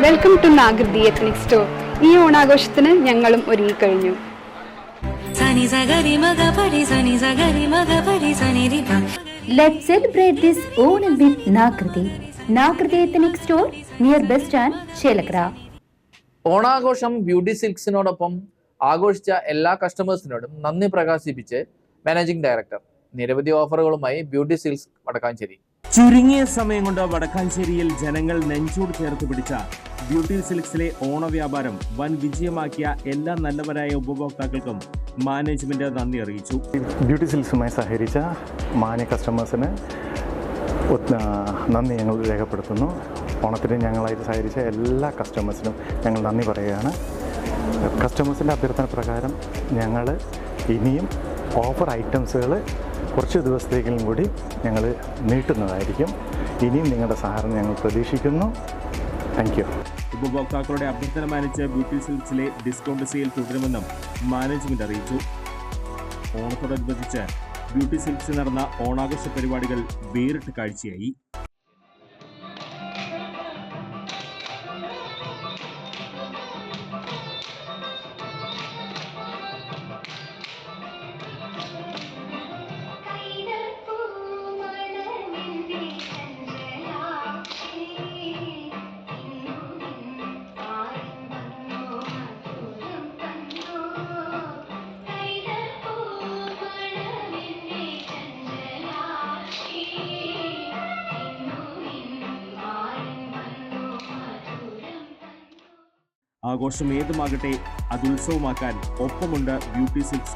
Welcome to Nakriti ethnic store. ഈ ഓണാഘോഷത്തിന് ഞങ്ങളും ഒരുങ്ങിക്കഴിഞ്ഞു. Let's celebrate this Onam with Nakriti. Nakriti Ethnic Store near Bus Stand, Chelakra. ഓണാഘോഷം beauty സിൽക്സിനോടൊപ്പം ആഘോഷിച്ച എല്ലാ കസ്റ്റമേഴ്സിനോടും നന്ദി പ്രകാശിപ്പിച്ച് മാനേജിംഗ് ഡയറക്ടർ. നിരവധി ഓഫറുകളുമായി ബ്യൂട്ടി സിൽക്സ് വടക്കാഞ്ചേരി. ചുരുങ്ങിയ സമയം കൊണ്ട് വടക്കാഞ്ചേരിയിൽ ജനങ്ങൾ നെഞ്ചോട് ചേർത്ത് പിടിച്ച ബ്യൂട്ടി സിൽക്സിലെ ഓണവ്യാപാരം വൻ വിജയമാക്കിയ എല്ലാ നല്ലവരായ ഉപഭോക്താക്കൾക്കും മാനേജ്മെന്റ് നന്ദി അറിയിച്ചു. ബ്യൂട്ടി സിൽക്സുമായി സഹകരിച്ച മാന്യ കസ്റ്റമേഴ്സിന് നന്ദി ഞങ്ങൾ രേഖപ്പെടുത്തുന്നു. ഓണത്തിന് ഞങ്ങളായിട്ട് സഹകരിച്ച എല്ലാ കസ്റ്റമേഴ്സിനും ഞങ്ങൾ നന്ദി പറയുകയാണ്. കസ്റ്റമേഴ്സിൻ്റെ അഭ്യർത്ഥന പ്രകാരം ഞങ്ങൾ ഇനിയും ഓഫർ ഐറ്റംസുകൾ കുറച്ച് ദിവസത്തേക്കും കൂടി ഞങ്ങൾ നീട്ടുന്നതായിരിക്കും. ഇനിയും നിങ്ങളുടെ സഹായം ഞങ്ങൾ പ്രതീക്ഷിക്കുന്നു. Thank you. ഉപഭോക്താക്കളുടെ അഭ്യർത്ഥന മാനിച്ച് ബ്യൂട്ടി സിൽക്സിലെ ഡിസ്കൗണ്ട് സെയിൽ തുടരുമെന്നും മാനേജ്മെന്റ് അറിയിച്ചു. ഓണത്തോടനുബന്ധിച്ച് ബ്യൂട്ടി സിൽക്സിൽ നടന്ന ഓണാഘോഷ പരിപാടികൾ വേറിട്ട കാഴ്ചയായി. ആഘോഷം ഏതുമാകട്ടെ അത് ഉത്സവമാക്കാൻ ഒപ്പമുണ്ട് ബ്യൂട്ടി സിൽക്സ്.